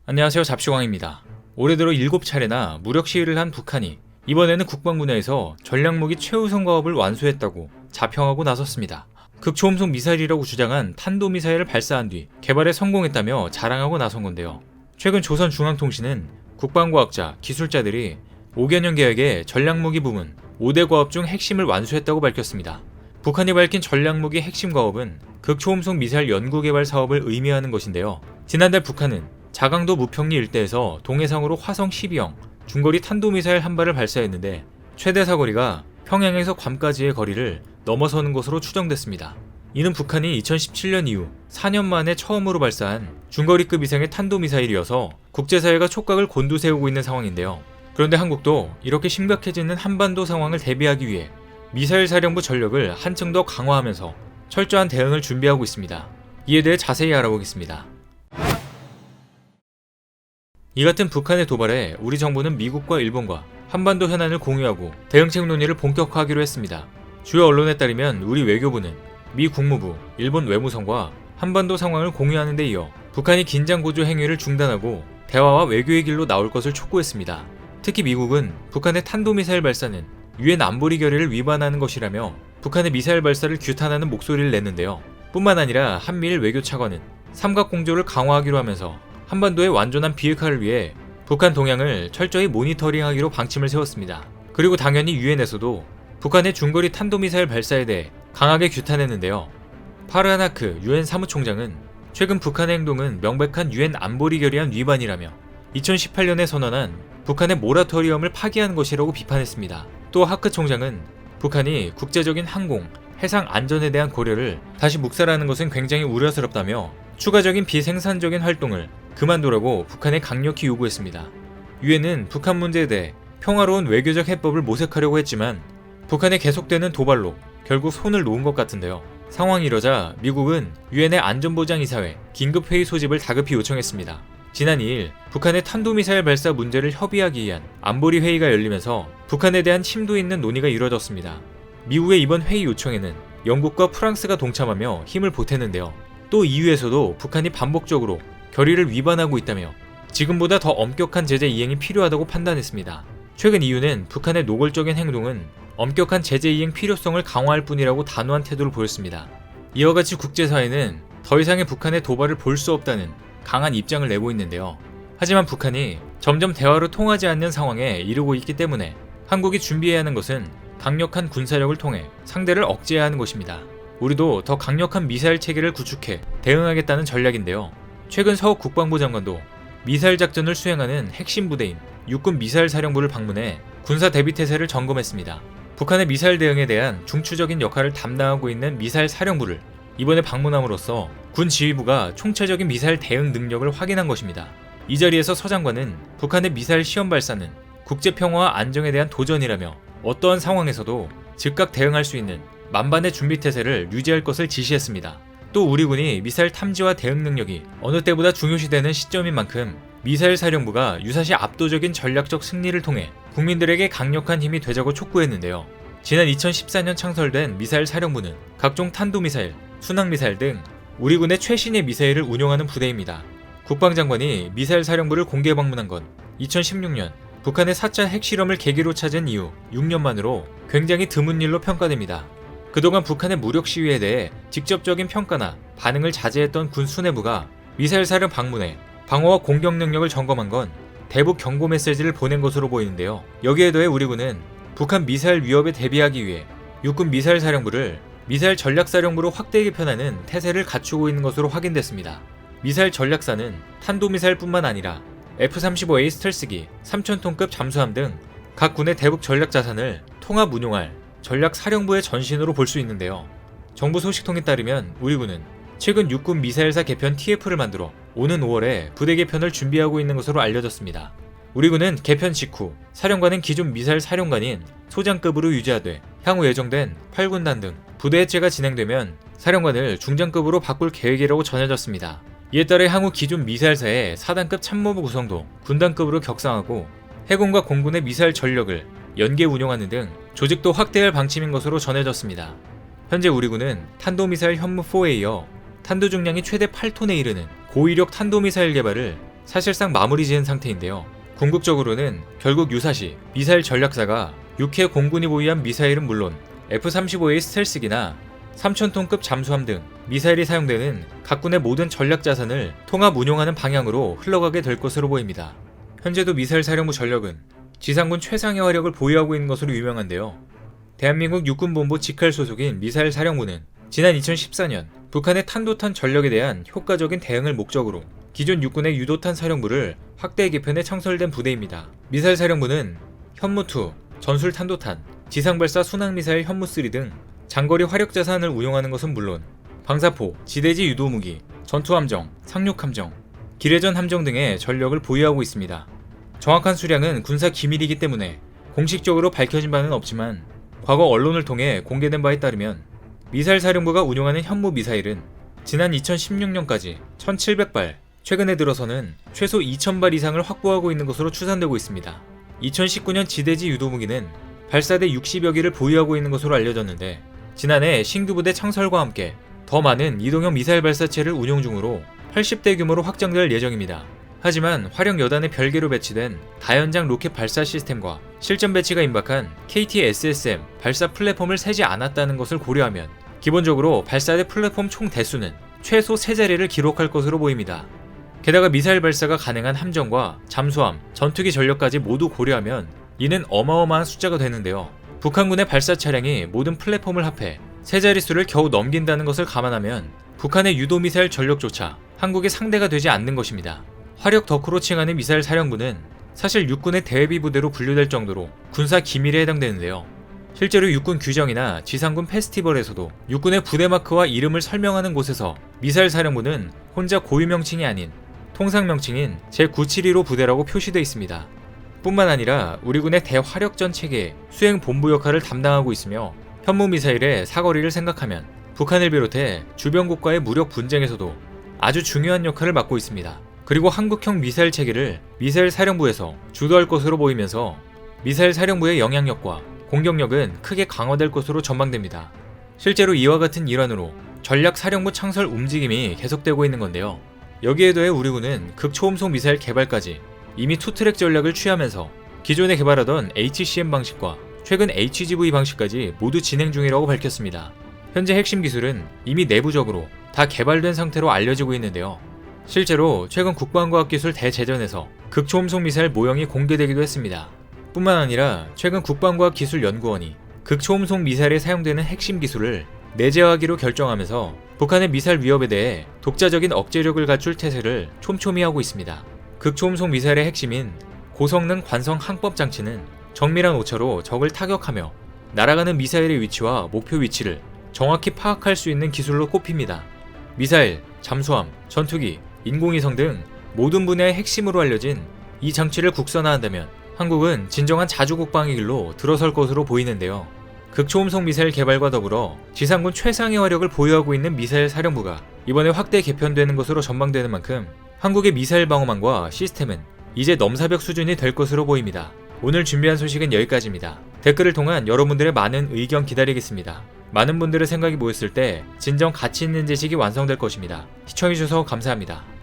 안녕하세요. 잡시광입니다. 올해 들어 7차례나 무력 시위를 한 북한이 이번에는 국방 분야에서 전략무기 최우선 과업을 완수했다고 자평하고 나섰습니다. 극초음속 미사일이라고 주장한 탄도미사일을 발사한 뒤 개발에 성공했다며 자랑하고 나선 건데요. 최근 조선중앙통신은 국방과학자, 기술자들이 5개년 계획의 전략무기 부문 5대 과업 중 핵심을 완수했다고 밝혔습니다. 북한이 밝힌 전략무기 핵심 과업은 극초음속 미사일 연구개발 사업을 의미하는 것인데요. 지난달 북한은 자강도 무평리 일대에서 동해상으로 화성 12형 중거리 탄도미사일 한 발을 발사했는데 최대 사거리가 평양에서 괌까지의 거리를 넘어서는 것으로 추정됐습니다. 이는 북한이 2017년 이후 4년 만에 처음으로 발사한 중거리급 이상의 탄도미사일이어서 국제사회가 촉각을 곤두세우고 있는 상황인데요. 그런데 한국도 이렇게 심각해지는 한반도 상황을 대비하기 위해 미사일 사령부 전력을 한층 더 강화하면서 철저한 대응을 준비하고 있습니다. 이에 대해 자세히 알아보겠습니다. 이 같은 북한의 도발에 우리 정부는 미국과 일본과 한반도 현안을 공유하고 대응책 논의를 본격화하기로 했습니다. 주요 언론에 따르면 우리 외교부는 미 국무부, 일본 외무성과 한반도 상황을 공유하는 데 이어 북한이 긴장 고조 행위를 중단하고 대화와 외교의 길로 나올 것을 촉구했습니다. 특히 미국은 북한의 탄도미사일 발사는 유엔 안보리 결의를 위반하는 것이라며 북한의 미사일 발사를 규탄하는 목소리를 냈는데요. 뿐만 아니라 한미일 외교차관은 삼각공조를 강화하기로 하면서 한반도의 완전한 비핵화를 위해 북한 동향을 철저히 모니터링하기로 방침을 세웠습니다. 그리고 당연히 유엔에서도 북한의 중거리 탄도미사일 발사에 대해 강하게 규탄했는데요. 파르하나크 유엔 사무총장은 최근 북한의 행동은 명백한 유엔 안보리 결의안 위반이라며 2018년에 선언한 북한의 모라토리엄을 파기한 것이라고 비판했습니다. 또 하크 총장은 북한이 국제적인 항공, 해상 안전에 대한 고려를 다시 묵살하는 것은 굉장히 우려스럽다며 추가적인 비생산적인 활동을 그만두라고 북한에 강력히 요구했습니다. 유엔은 북한 문제에 대해 평화로운 외교적 해법을 모색하려고 했지만 북한의 계속되는 도발로 결국 손을 놓은 것 같은데요. 상황이 이러자 미국은 유엔의 안전보장이사회 긴급회의 소집을 다급히 요청했습니다. 지난 2일 북한의 탄도미사일 발사 문제를 협의하기 위한 안보리 회의가 열리면서 북한에 대한 심도 있는 논의가 이뤄졌습니다. 미국의 이번 회의 요청에는 영국과 프랑스가 동참하며 힘을 보탰는데요. 또 EU에서도 북한이 반복적으로 결의를 위반하고 있다며 지금보다 더 엄격한 제재 이행이 필요하다고 판단했습니다. 최근 EU는 북한의 노골적인 행동은 엄격한 제재 이행 필요성을 강화할 뿐이라고 단호한 태도를 보였습니다. 이와 같이 국제사회는 더 이상의 북한의 도발을 볼 수 없다는 강한 입장을 내고 있는데요. 하지만 북한이 점점 대화로 통하지 않는 상황에 이르고 있기 때문에 한국이 준비해야 하는 것은 강력한 군사력을 통해 상대를 억제해야 하는 것입니다. 우리도 더 강력한 미사일 체계를 구축해 대응하겠다는 전략인데요. 최근 서욱 국방부 장관도 미사일 작전을 수행하는 핵심 부대인 육군 미사일 사령부를 방문해 군사 대비 태세를 점검했습니다. 북한의 미사일 대응에 대한 중추적인 역할을 담당하고 있는 미사일 사령부를 이번에 방문함으로써 군 지휘부가 총체적인 미사일 대응 능력을 확인한 것입니다. 이 자리에서 서 장관은 북한의 미사일 시험 발사는 국제평화와 안정에 대한 도전이라며 어떠한 상황에서도 즉각 대응할 수 있는 만반의 준비 태세를 유지할 것을 지시했습니다. 또 우리 군이 미사일 탐지와 대응 능력이 어느 때보다 중요시되는 시점인 만큼 미사일 사령부가 유사시 압도적인 전략적 승리를 통해 국민들에게 강력한 힘이 되자고 촉구했는데요. 지난 2014년 창설된 미사일 사령부는 각종 탄도미사일, 순항미사일 등 우리 군의 최신의 미사일을 운용하는 부대입니다. 국방장관이 미사일 사령부를 공개 방문한 건 2016년 북한의 4차 핵실험을 계기로 찾은 이후 6년 만으로 굉장히 드문 일로 평가됩니다. 그동안 북한의 무력 시위에 대해 직접적인 평가나 반응을 자제했던 군 수뇌부가 미사일 사령 방문에 방어와 공격 능력을 점검한 건 대북 경고 메시지를 보낸 것으로 보이는데요. 여기에 더해 우리 군은 북한 미사일 위협에 대비하기 위해 육군 미사일 사령부를 미사일 전략사령부로 확대 개편하는 태세를 갖추고 있는 것으로 확인됐습니다. 미사일 전략사는 탄도미사일뿐만 아니라 F-35A 스텔스기, 3000톤급 잠수함 등 각 군의 대북 전략 자산을 통합 운용할 전략사령부의 전신으로 볼 수 있는데요. 정부 소식통에 따르면 우리 군은 최근 육군 미사일사 개편 TF를 만들어 오는 5월에 부대 개편을 준비하고 있는 것으로 알려졌습니다. 우리 군은 개편 직후 사령관은 기존 미사일 사령관인 소장급으로 유지하되 향후 예정된 8군단 등 부대 해체가 진행되면 사령관을 중장급으로 바꿀 계획이라고 전해졌습니다. 이에 따라 향후 기존 미사일사의 4단급 참모부 구성도 군단급으로 격상하고 해군과 공군의 미사일 전력을 연계 운용하는 등 조직도 확대할 방침인 것으로 전해졌습니다. 현재 우리 군은 탄도미사일 현무4에 이어 탄도 중량이 최대 8톤에 이르는 고위력 탄도미사일 개발을 사실상 마무리 지은 상태인데요. 궁극적으로는 결국 유사시 미사일 전략사가 6회 공군이 보유한 미사일은 물론 F-35A 스텔스기나 3000톤급 잠수함 등 미사일이 사용되는 각군의 모든 전략 자산을 통합 운용하는 방향으로 흘러가게 될 것으로 보입니다. 현재도 미사일 사령부 전력은 지상군 최상의 화력을 보유하고 있는 것으로 유명한데요. 대한민국 육군본부 직할 소속인 미사일 사령부는 지난 2014년 북한의 탄도탄 전력에 대한 효과적인 대응을 목적으로 기존 육군의 유도탄 사령부를 확대 개편해 창설된 부대입니다. 미사일 사령부는 현무2, 전술탄도탄, 지상발사 순항미사일 현무3 등 장거리 화력자산을 운용하는 것은 물론 방사포, 지대지 유도무기, 전투함정, 상륙함정, 기뢰전 함정 등의 전력을 보유하고 있습니다. 정확한 수량은 군사 기밀이기 때문에 공식적으로 밝혀진 바는 없지만 과거 언론을 통해 공개된 바에 따르면 미사일 사령부가 운용하는 현무 미사일은 지난 2016년까지 1700발, 최근에 들어서는 최소 2000발 이상을 확보하고 있는 것으로 추산되고 있습니다. 2019년 지대지 유도무기는 발사대 60여 기를 보유하고 있는 것으로 알려졌는데 지난해 신규 부대 창설과 함께 더 많은 이동형 미사일 발사체를 운용 중으로 80대 규모로 확장될 예정입니다. 하지만 화력 여단에 별개로 배치된 다연장 로켓 발사 시스템과 실전 배치가 임박한 KT-SSM 발사 플랫폼을 세지 않았다는 것을 고려하면 기본적으로 발사대 플랫폼 총 대수는 최소 3자리를 기록할 것으로 보입니다. 게다가 미사일 발사가 가능한 함정과 잠수함, 전투기 전력까지 모두 고려하면 이는 어마어마한 숫자가 되는데요. 북한군의 발사 차량이 모든 플랫폼을 합해 3자릿수를 겨우 넘긴다는 것을 감안하면 북한의 유도미사일 전력조차 한국의 상대가 되지 않는 것입니다. 화력 덕후로 칭하는 미사일 사령부는 사실 육군의 대외비 부대로 분류될 정도로 군사 기밀에 해당되는데요. 실제로 육군 규정이나 지상군 페스티벌에서도 육군의 부대 마크와 이름을 설명하는 곳에서 미사일 사령부는 혼자 고유 명칭이 아닌 통상 명칭인 제972로 부대라고 표시되어 있습니다. 뿐만 아니라 우리 군의 대화력전 체계의 수행 본부 역할을 담당하고 있으며 현무 미사일의 사거리를 생각하면 북한을 비롯해 주변국과의 무력 분쟁에서도 아주 중요한 역할을 맡고 있습니다. 그리고 한국형 미사일 체계를 미사일 사령부에서 주도할 것으로 보이면서 미사일 사령부의 영향력과 공격력은 크게 강화될 것으로 전망됩니다. 실제로 이와 같은 일환으로 전략 사령부 창설 움직임이 계속되고 있는 건데요. 여기에 더해 우리 군은 극초음속 미사일 개발까지 이미 투트랙 전략을 취하면서 기존에 개발하던 HCM 방식과 최근 HGV 방식까지 모두 진행 중이라고 밝혔습니다. 현재 핵심 기술은 이미 내부적으로 다 개발된 상태로 알려지고 있는데요. 실제로 최근 국방과학기술 대제전에서 극초음속 미사일 모형이 공개되기도 했습니다. 뿐만 아니라 최근 국방과학기술연구원이 극초음속 미사일에 사용되는 핵심 기술을 내재하기로 결정하면서 북한의 미사일 위협에 대해 독자적인 억제력을 갖출 태세를 촘촘히 하고 있습니다. 극초음속 미사일의 핵심인 고성능 관성 항법 장치는 정밀한 오차로 적을 타격하며 날아가는 미사일의 위치와 목표 위치를 정확히 파악할 수 있는 기술로 꼽힙니다. 미사일, 잠수함, 전투기, 인공위성 등 모든 분야의 핵심으로 알려진 이 장치를 국산화한다면 한국은 진정한 자주국방의 길로 들어설 것으로 보이는데요. 극초음속 미사일 개발과 더불어 지상군 최상의 화력을 보유하고 있는 미사일 사령부가 이번에 확대 개편되는 것으로 전망되는 만큼 한국의 미사일 방어망과 시스템은 이제 넘사벽 수준이 될 것으로 보입니다. 오늘 준비한 소식은 여기까지입니다. 댓글을 통한 여러분들의 많은 의견 기다리겠습니다. 많은 분들의 생각이 모였을 때 진정 가치 있는 지식이 완성될 것입니다. 시청해주셔서 감사합니다.